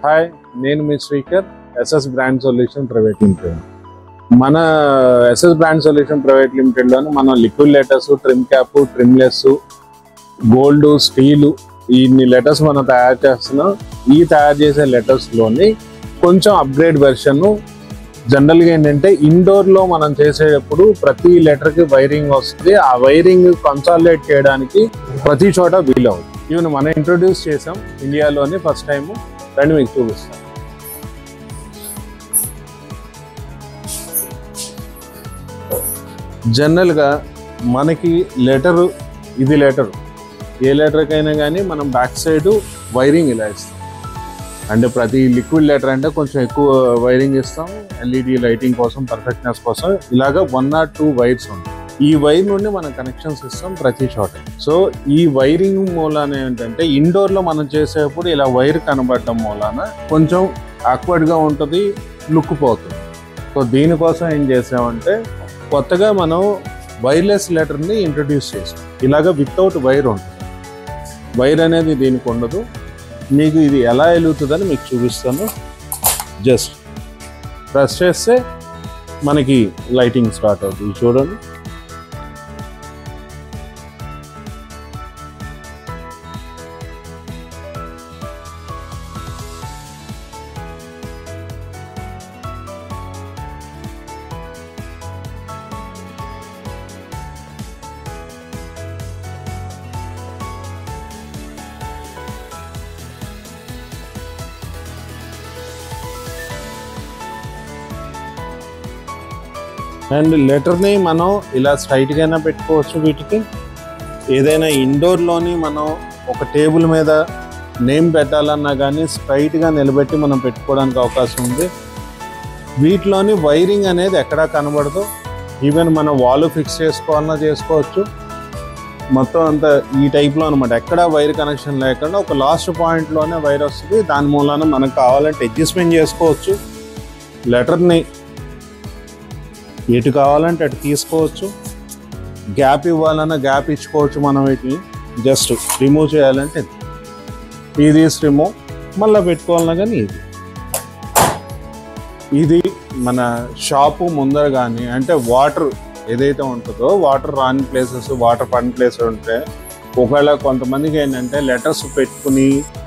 Hi, నేను మీ Srikar, SS brand solution private limited. మన ఎస్ఎస్ బ్రాండ్ సొల్యూషన్ ప్రైవేట్ లిమిటెడ్లోని మనం liquid letters, trim cap, trimless, gold, steel ఇన్ని లెటర్స్ మనం తయారు చేస్తున్నాం. ఈ తయారు చేసే లెటర్స్లోని కొంచెం అప్గ్రేడ్ వెర్షన్. జనరల్గా ఏంటంటే ఇండోర్లో మనం చేసేటప్పుడు ప్రతి లెటర్కి వైరింగ్ వస్తుంది. ఆ వైరింగ్ కన్సాలిడేట్ చేయడానికి ప్రతి చోట వీలవుతుంది. ఈవెన్ మనం ఇంట్రొడ్యూస్ చేసాం ఇండియాలోని ఫస్ట్ టైము. రండి మీకు చూపిస్తాను. జనరల్గా మనకి లెటరు, ఇది లెటరు, ఏ లెటర్కైనా కానీ మనం బ్యాక్ సైడ్ వైరింగ్ ఇలా ఇస్తాం. అంటే ప్రతి లిక్విడ్ లెటర్ అంటే కొంచెం ఎక్కువ వైరింగ్ ఇస్తాం. ఎల్ఈడి లైటింగ్ కోసం, పర్ఫెక్ట్నెస్ కోసం ఇలాగ 1 or 2 వైర్స్ ఉంటాయి. ఈ వైర్ నుండి మనం కనెక్షన్స్ ఇస్తాం ప్రతి చోట. సో ఈ వైరింగ్ మూలాన ఏంటంటే ఇండోర్లో మనం చేసేటప్పుడు ఇలా వైర్ కనబడటం మూలాన కొంచెం ఆక్వర్డ్గా ఉంటుంది, లుక్ పోతుంది. సో దీనికోసం ఏం చేసామంటే కొత్తగా మనం వైర్లెస్ లెటర్ని ఇంట్రడ్యూస్ చేసాం. ఇలాగ వితౌట్ వైర్ ఉంటుంది. వైర్ అనేది దీనికి ఉండదు. మీకు ఇది ఎలా వెలుగుతుందని మీకు చూపిస్తాను. జస్ట్ ప్రెస్ చేస్తే మనకి లైటింగ్ స్టార్ట్ అవుతుంది. చూడండి. అండ్ లెటర్ని మనం ఇలా స్ట్రైట్గా అయినా పెట్టుకోవచ్చు. వీటికి ఏదైనా ఇండోర్లోని మనం ఒక టేబుల్ మీద నేమ్ పెట్టాలన్నా కానీ స్ట్రైట్గా నిలబెట్టి మనం పెట్టుకోవడానికి అవకాశం ఉంది. వీటిలోని వైరింగ్ అనేది ఎక్కడా కనబడదు. ఈవెన్ మనం వాల్ ఫిక్స్ చేసుకోవాలన్నా చేసుకోవచ్చు. మొత్తం అంతా ఈ టైప్లో అనమాట. ఎక్కడా వైర్ కనెక్షన్ లేకుండా ఒక లాస్ట్ పాయింట్లోనే వైర్ వస్తుంది. దాని మూలాన మనకు కావాలంటే అడ్జస్ట్మెంట్ చేసుకోవచ్చు. లెటర్ని ఎటు కావాలంటే అటు తీసుకోవచ్చు. గ్యాప్ ఇవ్వాలన్నా గ్యాప్ ఇచ్చుకోవచ్చు. మనం వీటిని జస్ట్ రిమూవ్ చేయాలంటే ఇది రిమూవ్, మళ్ళీ పెట్టుకోవాలన్నా కానీ ఇది మన షాపు ముందర కానీ, అంటే వాటర్ ఏదైతే ఉంటుందో వాటర్ రాని ప్లేసెస్, వాటర్ పడిన ప్లేసెస్ ఉంటే ఒకవేళ కొంతమందికి ఏంటంటే లెటర్స్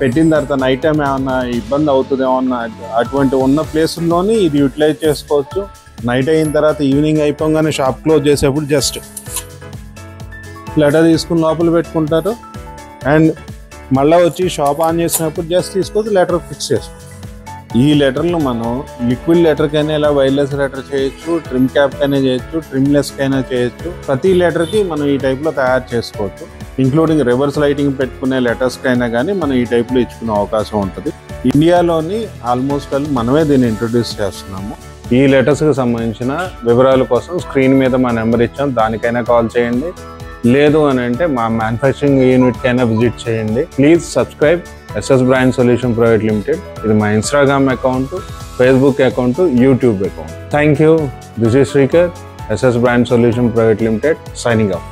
పెట్టిన తర్వాత నైట్ టైం ఏమన్నా ఇబ్బంది అవుతుందేమో అన్న అటువంటి ఉన్న ప్లేసుల్లోని ఇది యూటిలైజ్ చేసుకోవచ్చు. నైట్ అయిన తర్వాత ఈవినింగ్ అయిపోగానే షాప్ క్లోజ్ చేసేప్పుడు జస్ట్ లెటర్ తీసుకుని లోపల పెట్టుకుంటారు. అండ్ మళ్ళీ వచ్చి షాప్ ఆన్ చేసినప్పుడు జస్ట్ తీసుకొని లెటర్ ఫిక్స్ చేసుకోవచ్చు. ఈ లెటర్లు మనం లిక్విడ్ లెటర్కైనా ఇలా వైర్లెస్ లెటర్ చేయొచ్చు, ట్రిమ్ క్యాప్కైనా చేయొచ్చు, ట్రిమ్లెస్కైనా చేయొచ్చు. ప్రతి లెటర్కి మనం ఈ టైప్లో తయారు చేసుకోవచ్చు. ఇంక్లూడింగ్ రివర్స్ లైటింగ్ పెట్టుకునే లెటర్స్కైనా కానీ మనం ఈ టైప్లో ఇచ్చుకునే అవకాశం ఉంటుంది. ఇండియాలోని ఆల్మోస్ట్ మనమే దీన్ని ఇంట్రొడ్యూస్ చేస్తున్నాము. ఈ లెటర్స్కి సంబంధించిన వివరాల కోసం స్క్రీన్ మీద మా నెంబర్ ఇచ్చాం. దానికైనా కాల్ చేయండి. లేదు అని అంటే మా మ్యానుఫ్యాక్చరింగ్ యూనిట్కైనా విజిట్ చేయండి. Please subscribe SS brand solution private limited. ఇది మా Instagram account, Facebook account, YouTube account. Thank you. This is Srikar, SS brand solution private limited, signing of.